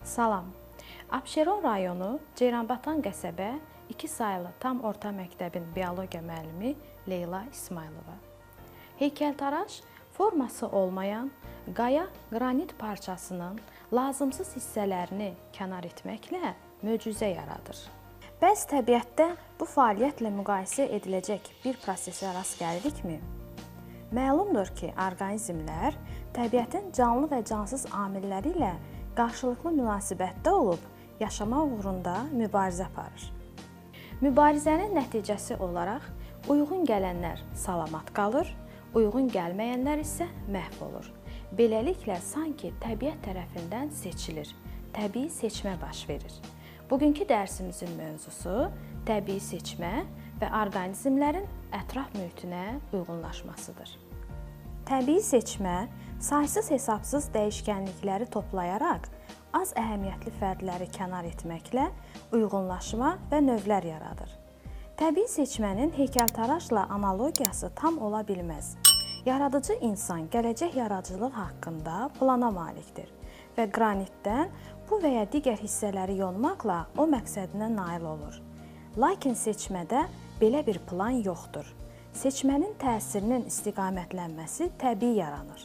Salam. Abşeron rayonu Ceyranbatan qəsəbə 2 saylı tam orta məktəbin biologiya müəllimi Leyla İsmailova. Heykəltaraş forması olmayan qaya qranit parçasının lazımsız hissələrini kənar etməklə möcüzə yaradır. Bəs təbiətdə bu fəaliyyətlə müqayisə ediləcək bir prosesə rast gəlirikmi? Məlumdur ki, orqanizmlər təbiətin canlı və cansız amilləri ilə qarşılıqlı münasibətdə olub, yaşamaq uğrunda mübarizə aparır. Mübarizənin nəticəsi olaraq uyğun gələnlər salamat qalır, uyğun gəlməyənlər isə məhv olur. Beləliklə, sanki təbiət tərəfindən seçilir, təbii seçmə baş verir. Bugünkü dərsimizin mövzusu təbii seçmə və orqanizmlərin ətraf mühitinə uyğunlaşmasıdır. Təbii seçmə saysız-hesabsız dəyişkənlikləri toplayaraq az əhəmiyyətli fərdləri kənar etməklə uyğunlaşma və növlər yaradır. Təbii seçmənin heykəltaraşla analogiyası tam ola bilməz. Yaradıcı insan gələcək yaradıcılıq haqqında plana malikdir və qranitdən bu və ya digər hissələri yonmaqla o məqsədinə nail olur. Lakin seçmədə belə bir plan yoxdur. Seçmənin təsirinin istiqamətlənməsi təbii yaranır.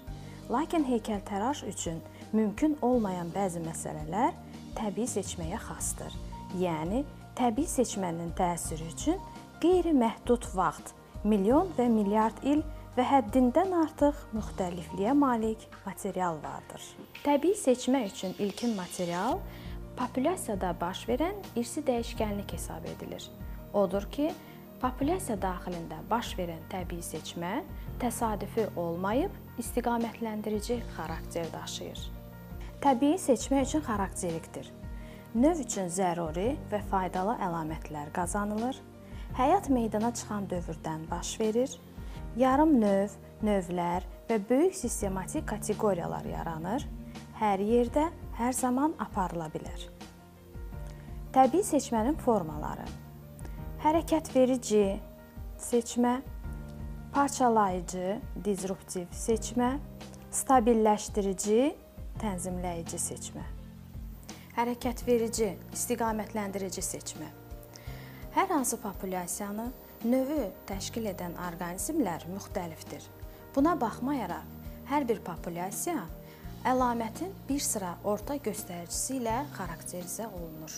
Lakin heykəltaraş üçün mümkün olmayan bəzi məsələlər təbii seçməyə xasdır. Yəni, təbii seçmənin təsiri üçün qeyri-məhdud vaxt, milyon və milyard il və həddindən artıq müxtəlifliyə malik material vardır. Təbii seçmə üçün ilkin material populyasiyada baş verən irsi dəyişkənlik hesab edilir. Odur ki, populyasiya daxilində baş verən təbii seçmə təsadüfi olmayıb, istiqamətləndirici xarakter daşıyır. Təbii seçmə üçün xarakterikdir. Növ üçün zəruri və faydalı əlamətlər qazanılır, həyat meydana çıxan dövrdən baş verir, yarım növ, növlər və böyük sistematik kateqoriyalar yaranır, hər yerdə, hər zaman aparıla bilər. Təbii seçmənin formaları: hərəkətverici seçmə, parçalayıcı, disruptiv seçmə, stabilləşdirici, tənzimləyici seçmə. Hərəkətverici, istiqamətlendirici seçmə. Hər hansı populyasiyanı, növü təşkil edən orqanizmlər müxtəlifdir. Buna baxmayaraq, hər bir populyasiya əlamətin bir sıra orta göstəricisi ilə xarakterizə olunur.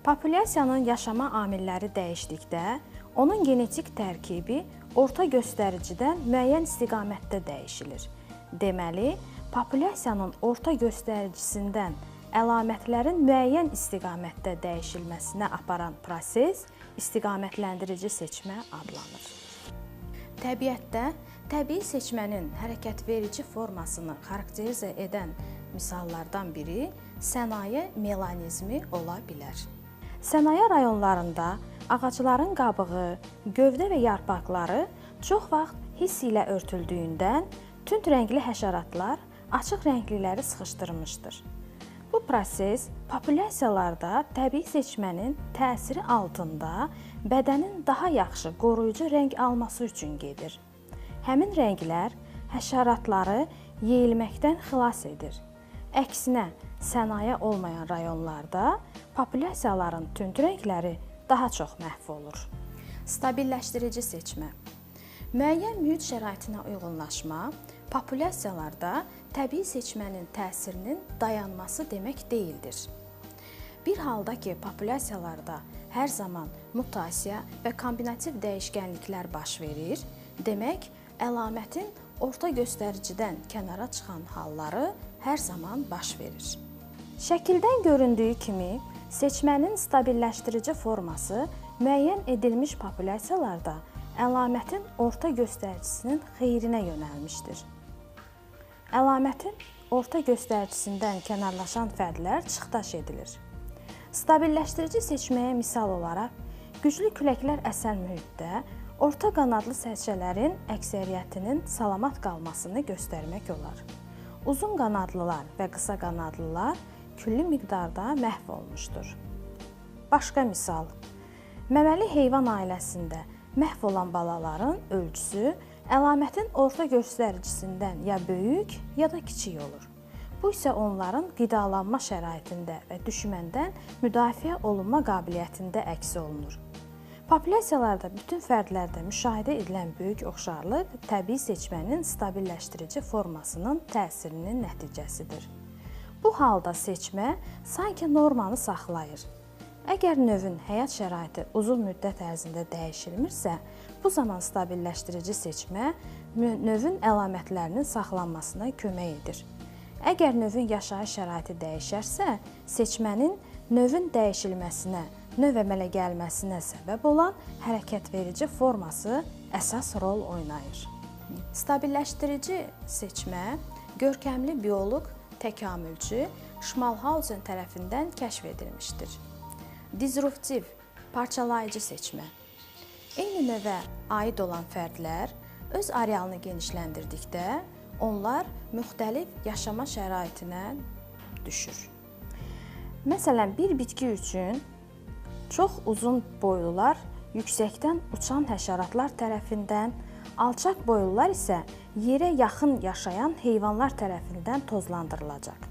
Populyasiyanın yaşama amilləri dəyişdikdə, onun genetik tərkibi orta göstəricidən müəyyən istiqamətdə dəyişilir. Deməli, populyasiyanın orta göstəricisindən əlamətlərin müəyyən istiqamətdə dəyişilməsinə aparan proses istiqamətləndirici seçmə adlanır. Təbiətdə təbii seçmənin hərəkətverici formasını xarakterizə edən misallardan biri sənaye melanizmi ola bilər. Sənaye rayonlarında ağacların qabığı, gövdə və yarpaqları çox vaxt hiss ilə örtüldüyündən tünd rəngli həşəratlar açıq rəngliləri sıxışdırmışdır. Bu proses populyasiyalarda təbii seçmənin təsiri altında bədənin daha yaxşı qoruyucu rəng alması üçün gedir. Həmin rənglər həşəratları yeyilməkdən xilas edir. Əksinə, sənaye olmayan rayonlarda populyasiyaların tünd rəngləri daha çox məhv olur. Stabilləşdirici seçmə. Müəyyən mühit şəraitinə uyğunlaşma populyasiyalarda təbii seçmənin təsirinin dayanması demək deyildir. Bir halda ki, populyasiyalarda hər zaman mutasiya və kombinativ dəyişkənliklər baş verir, demək, əlamətin orta göstəricidən kənara çıxan halları hər zaman baş verir. Şəkildən göründüyü kimi, seçmənin stabilləşdirici forması müəyyən edilmiş populyasiyalarda əlamətin orta göstəricisinin xeyrinə yönəlmişdir. Əlamətin orta göstəricisindən kənarlaşan fərdlər çıxdaş edilir. Stabilləşdirici seçməyə misal olaraq, güclü küləklər əsən mühitdə orta qanadlı sərçələrin əksəriyyətinin salamat qalmasını göstərmək olar. Uzun qanadlılar və qısa qanadlılar külli miqdarda məhv olmuşdur. Başqa misal, məməli heyvan ailəsində məhv olan balaların ölçüsü əlamətin orta göstəricisindən ya böyük, ya da kiçik olur. Bu isə onların qidalanma şəraitində və düşməndən müdafiə olunma qabiliyyətində əks olunur. Populyasiyalarda bütün fərdlərdə müşahidə edilən böyük oxşarlıq təbii seçmənin stabilləşdirici formasının təsirinin nəticəsidir. Bu halda seçmə sanki normanı saxlayır. Əgər növün həyat şəraiti uzun müddət ərzində dəyişilmirsə, bu zaman stabilləşdirici seçmə növün əlamətlərinin saxlanmasına kömək edir. Əgər növün yaşayış şəraiti dəyişərsə, seçmənin növün dəyişilməsinə, növ əmələ gəlməsinə səbəb olan hərəkətverici forması əsas rol oynayır. Stabilləşdirici seçmə görkəmli bioloq təkamülçü Schmalhausen tərəfindən kəşf edilmişdir. Disruptiv, parçalayıcı seçmə. Eyni növə aid olan fərdlər öz arealını genişləndirdikdə onlar müxtəlif yaşama şəraitinə düşür. Məsələn, bir bitki üçün çox uzun boylular yüksəkdən uçan həşəratlar tərəfindən, alçaq boylular isə yerə yaxın yaşayan heyvanlar tərəfindən tozlandırılacaq.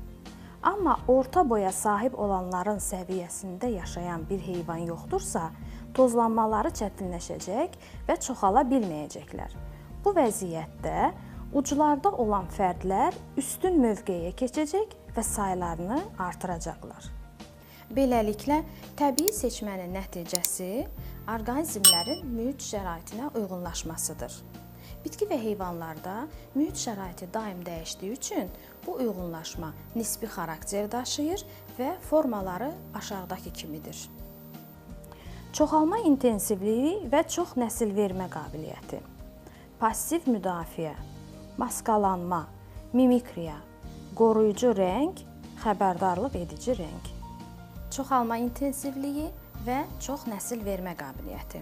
Amma orta boya sahib olanların səviyyəsində yaşayan bir heyvan yoxdursa, tozlanmaları çətinləşəcək və çoxala bilməyəcəklər. Bu vəziyyətdə uclarda olan fərdlər üstün mövqeyə keçəcək və saylarını artıracaqlar. Beləliklə, təbii seçmənin nəticəsi orqanizmlərin mühit şəraitinə uyğunlaşmasıdır. Bitki və heyvanlarda mühit şəraiti daim dəyişdiyi üçün bu uyğunlaşma nisbi xarakter daşıyır və formaları aşağıdakı kimidir. Çoxalma intensivliyi və çox nəsil vermə qabiliyyəti, passiv müdafiə, maskalanma, mimikriya, qoruyucu rəng, xəbərdarlıq edici rəng. Çoxalma intensivliyi və çox nəsil vermə qabiliyyəti.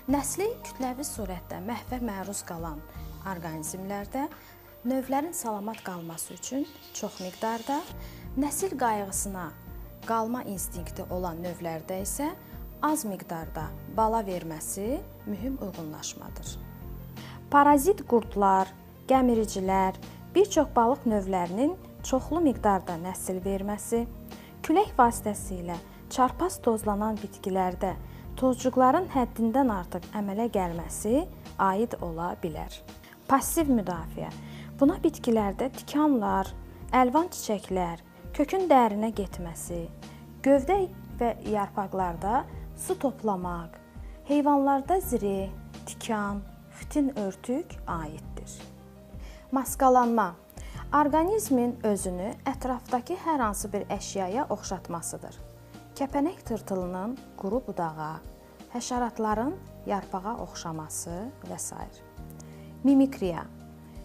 Nəsli kütləvi surətdə məhvə məruz qalan orqanizmlərdə növlərin salamat qalması üçün çox miqdarda, nəsil qayğısına qalma instinkti olan növlərdə isə az miqdarda bala verməsi mühüm uyğunlaşmadır. Parazit qurdlar, gəmiricilər, bir çox balıq növlərinin çoxlu miqdarda nəsil verməsi, külək vasitəsilə çarpaz tozlanan bitkilərdə tozcuqların həddindən artıq əmələ gəlməsi aid ola bilər. Passiv müdafiə. Buna bitkilərdə tikanlar, əlvan çiçəklər, kökün dərinə getməsi, gövdə və yarpaqlarda su toplamaq, heyvanlarda zireh, tikan, xitin örtük aiddir. Maskalanma. Orqanizmin özünü ətrafdakı hər hansı bir əşyaya oxşatmasıdır. Kəpənək tırtılının quru budağa, həşəratların yarpağa oxşaması və s. Mimikriya.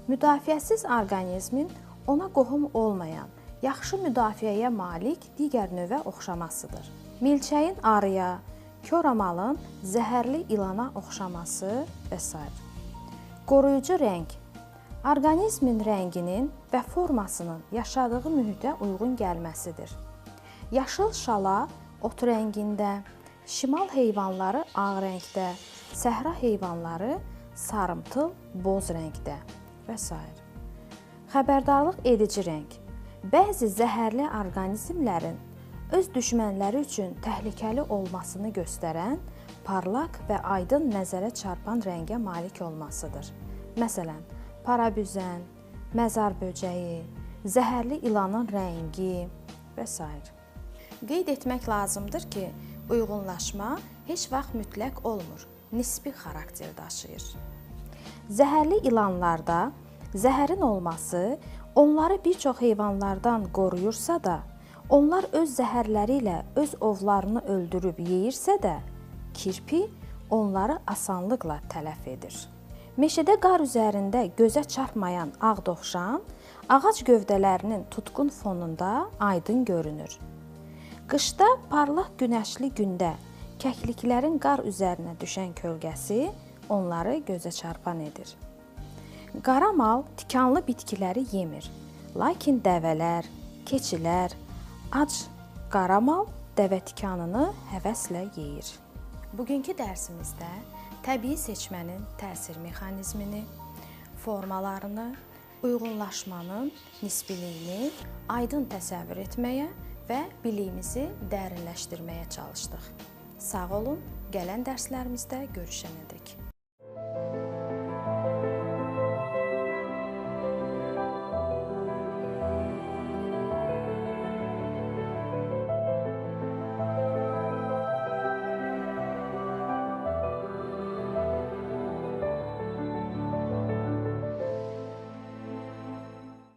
Müdafiəsiz orqanizmin ona qohum olmayan, yaxşı müdafiəyə malik digər növə oxşamasıdır. Milçəyin arıya, koramalın zəhərli ilana oxşaması və s. Qoruyucu rəng. Orqanizmin rənginin və formasının yaşadığı mühitə uyğun gəlməsidir. Yaşıl şala ot rəngində, şimal heyvanları ağ rəngdə, səhra heyvanları sarımtıl boz rəngdə və s. Xəbərdarlıq edici rəng. Bəzi zəhərli orqanizmlərin öz düşmənləri üçün təhlükəli olmasını göstərən parlaq və aydın nəzərə çarpan rəngə malik olmasıdır. Məsələn, parabüzən, məzar böcəyi, zəhərli ilanın rəngi və s. Qeyd etmək lazımdır ki, uyğunlaşma heç vaxt mütləq olmur, nisbi xarakter daşıyır. Zəhərli ilanlarda zəhərin olması onları bir çox heyvanlardan qoruyursa da, onlar öz zəhərləri ilə öz ovlarını öldürüb yeyirsə də, kirpi onları asanlıqla tələf edir. Meşədə qar üzərində gözə çarpmayan ağ dovşan ağac gövdələrinin tutqun fonunda aydın görünür. Qışda parlaq günəşli gündə kəkliklərin qar üzərinə düşən kölgəsi onları gözə çarpan edir. Qara mal tikanlı bitkiləri yemir, lakin dəvələr, keçilər, ac qara mal dəvə tikanını həvəslə yeyir. Bugünkü dərsimizdə təbii seçmənin təsir mexanizmini, formalarını, uyğunlaşmanın nisbiliyini aydın təsəvvür etməyə və biliyimizi dərinləşdirməyə çalışdıq. Sağ olun, gələn dərslərimizdə görüşənədək.